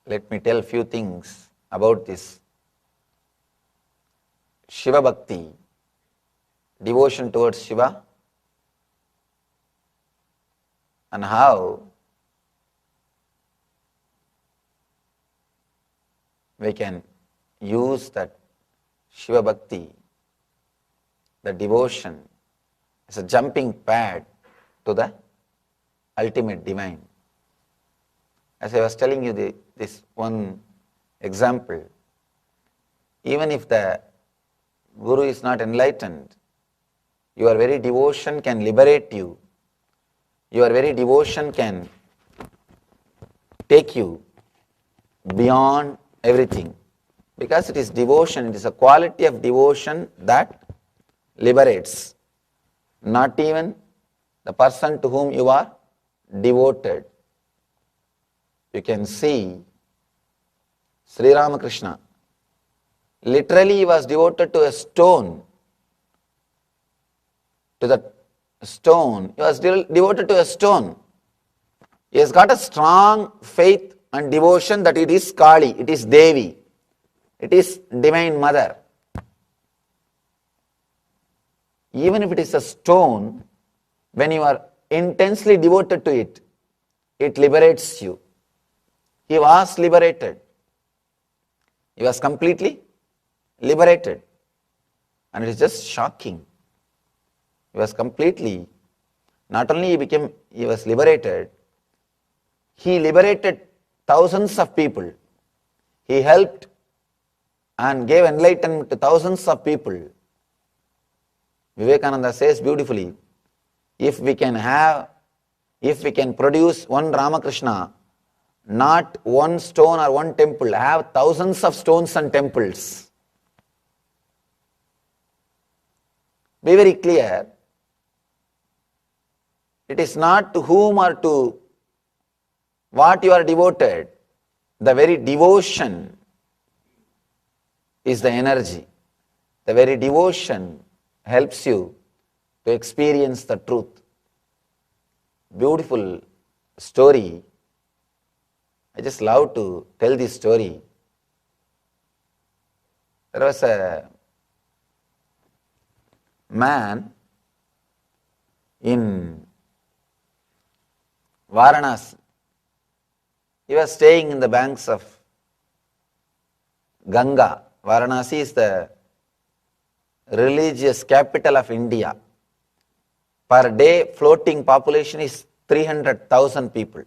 let me tell few things about this Shiva Bhakti, devotion towards Shiva, and how we can use that Shiva Bhakti, the devotion, as a jumping pad to the ultimate divine. As I was telling you this one example, even if the Guru is not enlightened, your very devotion can liberate you. Your very devotion can take you beyond everything. Because it is devotion, it is a quality of devotion that liberates. Not even the person to whom you are devoted. You can see Sri Ramakrishna. Literally he was devoted to a stone. To the stone. He was devoted to a stone. He has got a strong faith and devotion that it is Kali, it is Devi, it is Divine Mother. Even if it is a stone, when you are intensely devoted to it, it liberates you. He was liberated. He was completely liberated. And it is just shocking. He was completely, not only he was liberated, he liberated thousands of people. He helped and gave enlightenment to thousands of people. Vivekananda says beautifully, if we can produce one Ramakrishna, not one stone or one temple, have thousands of stones and temples. Be very clear. It is not to whom or to what you are devoted. The very devotion is the energy. The very devotion helps you to experience the truth. Beautiful story. I just love to tell this story. There was a man in Varanasi. He was staying in the banks of Ganga. Varanasi is the religious capital of India. Per day floating population is 300,000 people.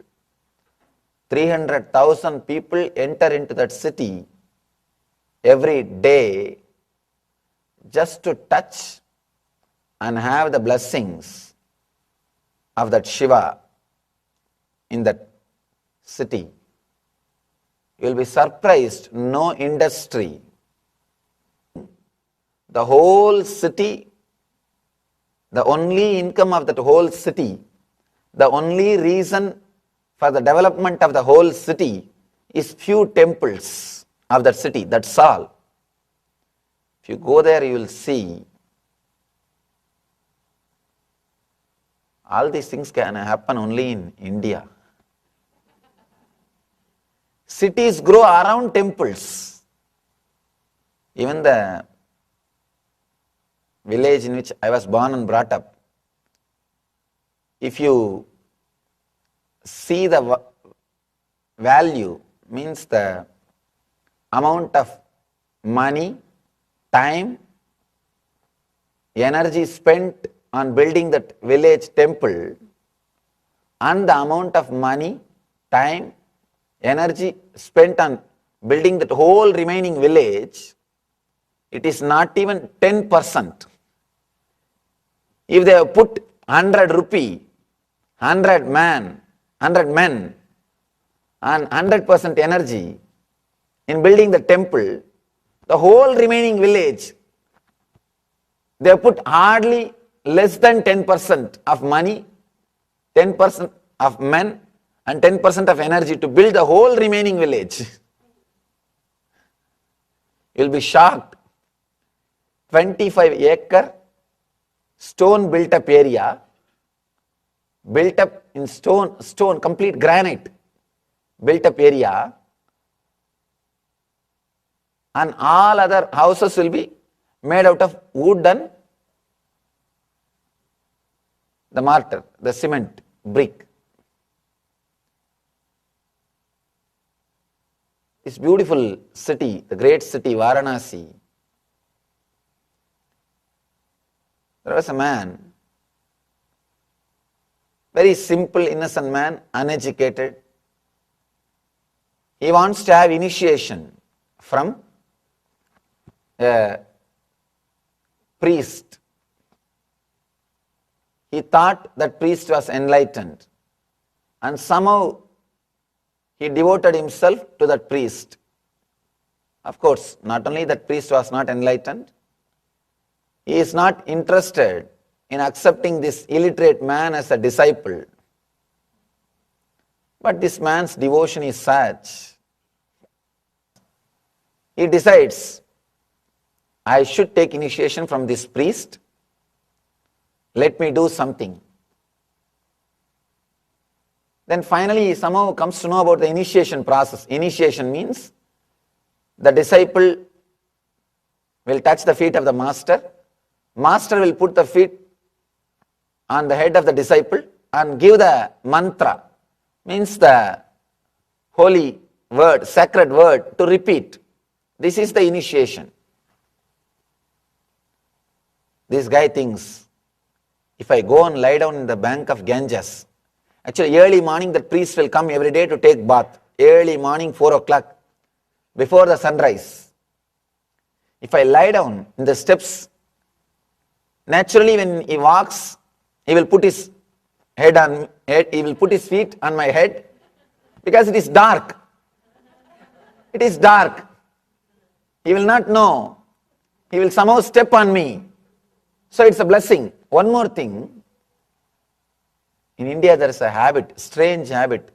300,000 people enter into that city every day just to touch and have the blessings of that Shiva in that city. You will be surprised, no industry. The whole city, the only income of that whole city, the only reason for the development of the whole city is few temples of that city, that's all. If you go there, you will see all these things can happen only in India. Cities grow around temples. Even the village in which I was born and brought up, if you see the value, means the amount of money, time, energy spent on building that village temple, and the amount of money, time, energy spent on building that whole remaining village, it is not even 10%. If they have put 100 rupee, 100 men, and 100% energy in building the temple, the whole remaining village, they have put hardly less than 10% of money, 10% of men, and 10% of energy to build the whole remaining village. You will be shocked. 25-acre stone built up area, built up in stone, complete granite, built up area, and all other houses will be made out of wood and the mortar, the cement, brick. This beautiful city, the great city Varanasi, there was a man, very simple, innocent man, uneducated. He wants to have initiation from a priest. He thought that priest was enlightened, and somehow he devoted himself to that priest. Of course, not only that priest was not enlightened, he is not interested in accepting this illiterate man as a disciple. But this man's devotion is such. He decides, I should take initiation from this priest. Let me do something. Then finally he somehow comes to know about the initiation process. Initiation means the disciple will touch the feet of the master. Master will put the feet on the head of the disciple and give the mantra, means the holy word, sacred word to repeat. This is the initiation. This guy thinks, if I go and lie down in the bank of Ganges, actually early morning the priest will come every day to take bath, early morning 4 o'clock, before the sunrise. If I lie down in the steps, naturally when he walks, he will put his he will put his feet on my head, because it is dark. It is dark. He will not know. He will somehow step on me. So it's a blessing. One more thing. In India there is a habit, strange habit.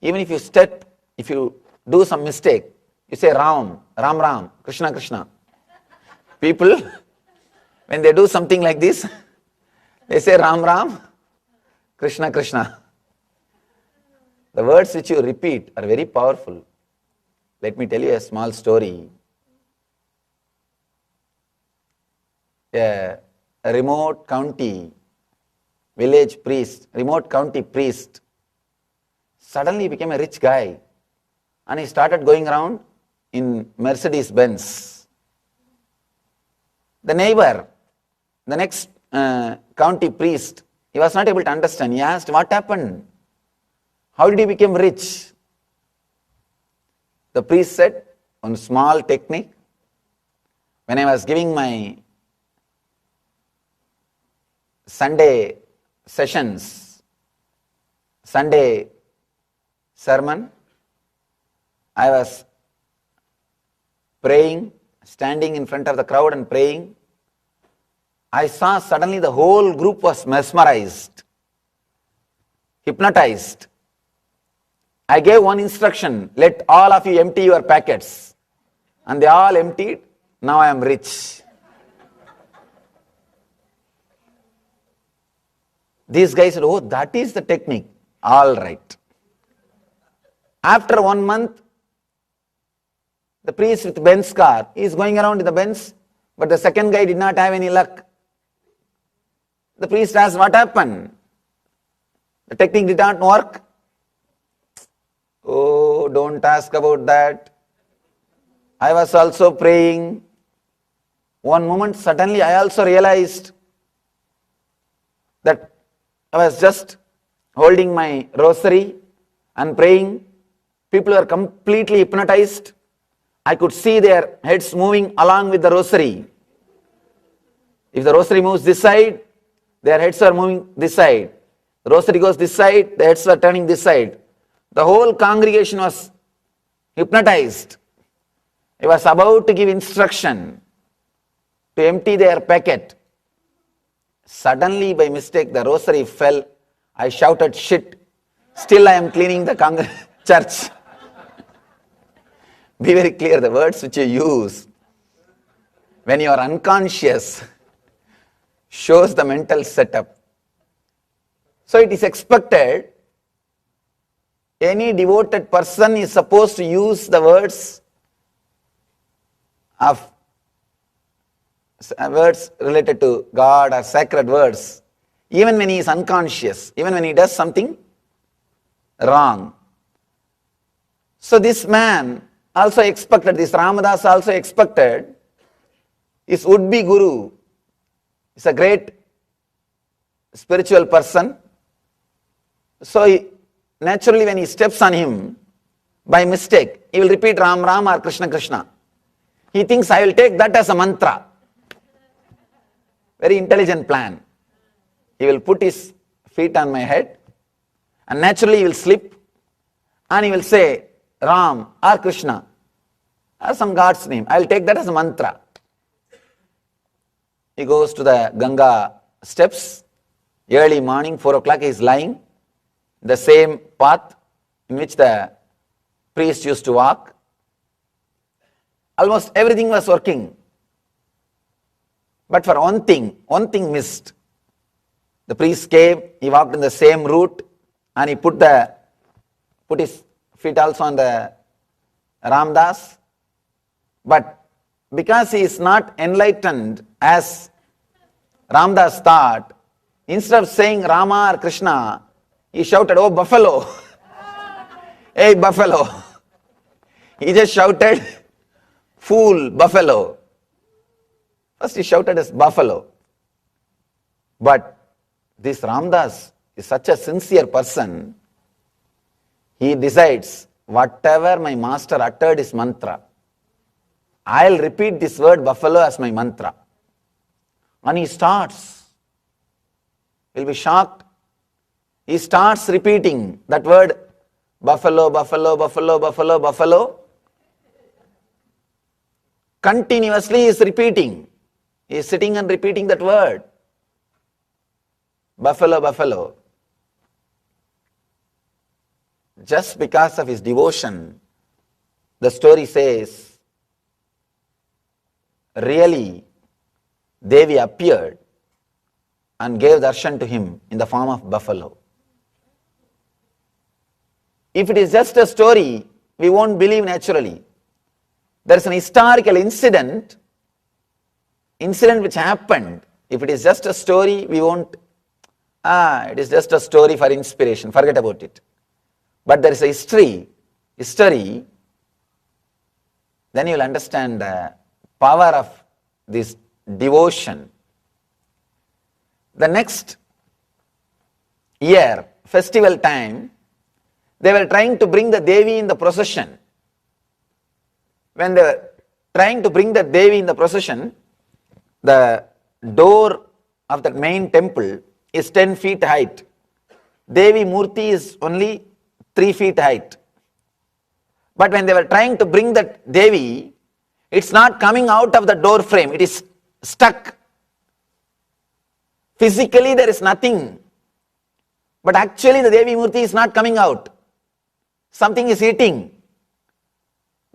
Even if you do some mistake, you say Ram, Ram Ram, Krishna Krishna. People, when they do something like this, they say Ram Ram, Krishna Krishna. The words which you repeat are very powerful. Let me tell you a small story. A remote county village priest, remote county priest, suddenly became a rich guy, and he started going around in Mercedes Benz. The neighbor, the next county priest, he was not able to understand. He asked, what happened? How did he become rich? The priest said, one small technique. When I was giving my Sunday sessions, Sunday sermon, I was praying, standing in front of the crowd and praying. I saw suddenly the whole group was mesmerized, hypnotized. I gave one instruction, let all of you empty your packets. And they all emptied. Now I am rich. These guys said, oh, that is the technique. All right. After 1 month, the priest with Benz car is going around in the Benz, but the second guy did not have any luck. The priest asked, what happened? The technique did not work. Oh, don't ask about that. I was also praying. One moment, suddenly I also realized that I was just holding my rosary and praying. People were completely hypnotized. I could see their heads moving along with the rosary. If the rosary moves this side, their heads are moving this side. The rosary goes this side, the heads are turning this side. The whole congregation was hypnotized. He was about to give instruction to empty their packet. Suddenly, by mistake, the rosary fell. I shouted, shit. Still I am cleaning the church. Be very clear, the words which you use when you are unconscious shows the mental setup. So it is expected any devoted person is supposed to use the words of words related to God or sacred words, even when he is unconscious, even when he does something wrong. So this man also expected, this Ramadas also expected, his would-be guru is a great spiritual person. So naturally when he steps on him, by mistake, he will repeat Ram Ram or Krishna Krishna. He thinks, I will take that as a mantra. Very intelligent plan. He will put his feet on my head and naturally he will slip and he will say Ram or Krishna or some God's name. I will take that as a mantra. He goes to the Ganga steps. Early morning, 4 o'clock, he is lying. The same path in which the priest used to walk. Almost everything was working. But for one thing missed. The priest came, he walked in the same route and he put his feet also on the Ramdas. But because he is not enlightened as Ramdas thought, instead of saying Rama or Krishna, he shouted, oh buffalo, hey buffalo. He just shouted, fool, buffalo. First he shouted as buffalo. But this Ramdas is such a sincere person, he decides, whatever my master uttered is mantra. I'll repeat this word buffalo as my mantra. And he starts. You'll be shocked. He starts repeating that word buffalo, buffalo, buffalo, buffalo, buffalo. Continuously he is repeating. He is sitting and repeating that word. Buffalo, buffalo. Just because of his devotion, the story says, really, Devi appeared and gave darshan to him in the form of buffalo. If it is just a story, we won't believe naturally. There is an historical incident which happened. If it is just a story, we won't, it is just a story for inspiration, forget about it. But there is a history, then you will understand the power of this devotion. The next year, festival time, they were trying to bring the Devi in the procession. When they were trying to bring the Devi in the procession, the door of the main temple is 10 feet height. Devi Murti is only 3 feet height. But when they were trying to bring that Devi, it's not coming out of the door frame, it is stuck. Physically there is nothing. But actually the Devi Murti is not coming out. Something is eating.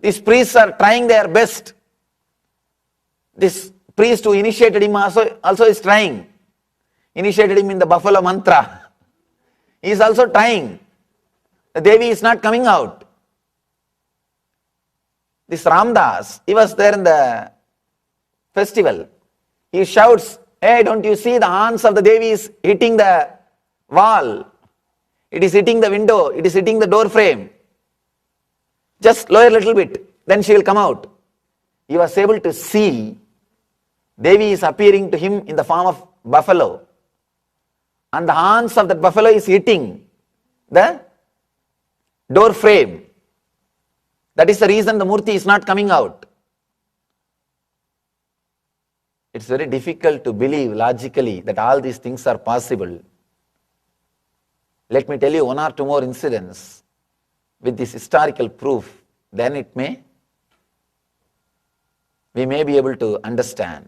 These priests are trying their best. This priest who initiated him also is trying. Initiated him in the buffalo mantra. He is also trying. The Devi is not coming out. This Ramdas, he was there in the festival. He shouts, hey, don't you see the horns of the Devi is hitting the wall? It is hitting the window, it is hitting the door frame. Just lower a little bit, then she will come out. He was able to see Devi is appearing to him in the form of buffalo. And the horns of that buffalo is hitting the door frame. That is the reason the Murti is not coming out. It's very difficult to believe logically that all these things are possible. Let me tell you one or two more incidents with this historical proof, then we may be able to understand.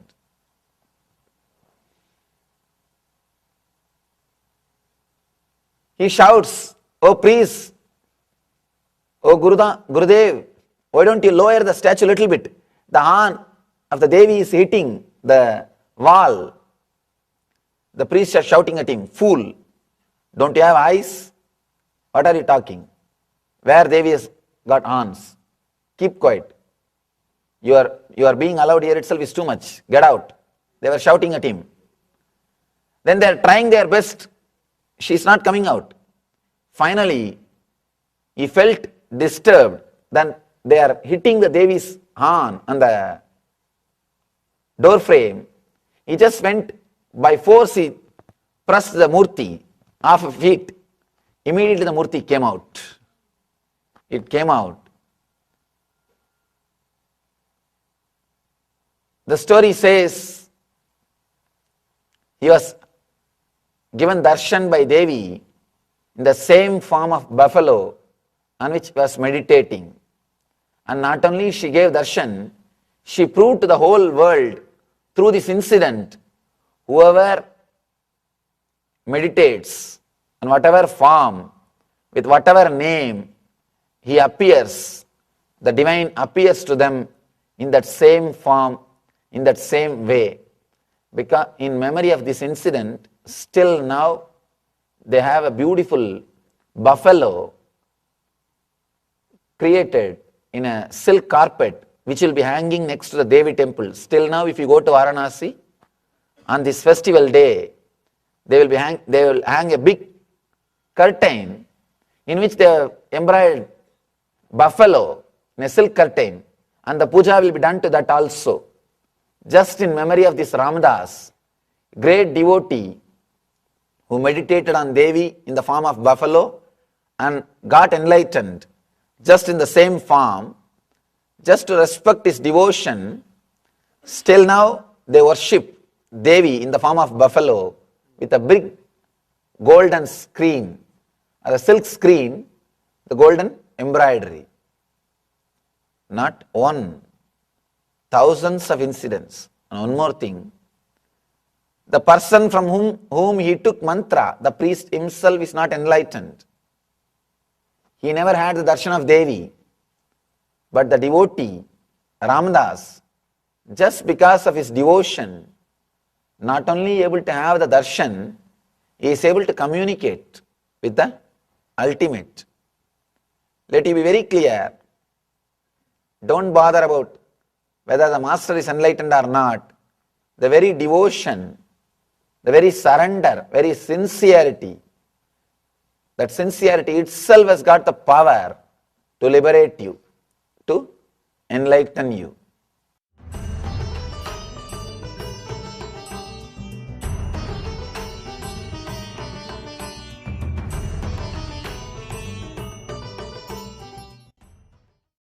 He shouts, oh priest, oh Gurudev, why don't you lower the statue a little bit? The horn of the Devi is hitting the wall. The priests are shouting at him, fool, don't you have eyes? What are you talking? Where Devi has got horns? Keep quiet. You are being allowed here itself is too much. Get out. They were shouting at him. Then they are trying their best. She is not coming out. Finally, he felt disturbed. Then they are hitting the Devi's horn on the door frame. He just went by force, he pressed the Murti off of feet. Immediately the Murti came out. It came out. The story says he was given darshan by Devi in the same form of buffalo on which he was meditating. And not only she gave darshan, she proved to the whole world through this incident, whoever meditates in whatever form, with whatever name he appears, the divine appears to them in that same form, in that same way. Because in memory of this incident, still now they have a beautiful buffalo created in a silk carpet which will be hanging next to the Devi temple. Still now if you go to Varanasi, on this festival day, they will hang a big curtain in which they have embroidered buffalo in a silk curtain, and the puja will be done to that also. Just in memory of this Ramadas, great devotee who meditated on Devi in the form of buffalo and got enlightened just in the same form, just to respect his devotion. Still now they worship Devi in the form of buffalo with a big golden screen, or a silk screen, the golden embroidery. Not one, thousands of incidents. And one more thing, the person from whom he took mantra, the priest himself is not enlightened. He never had the darshan of Devi. But the devotee, Ramadas, just because of his devotion, not only able to have the darshan, he is able to communicate with the ultimate. Let it be very clear. Don't bother about whether the master is enlightened or not. The very devotion, the very surrender, very sincerity, that sincerity itself has got the power to liberate you, to enlighten you.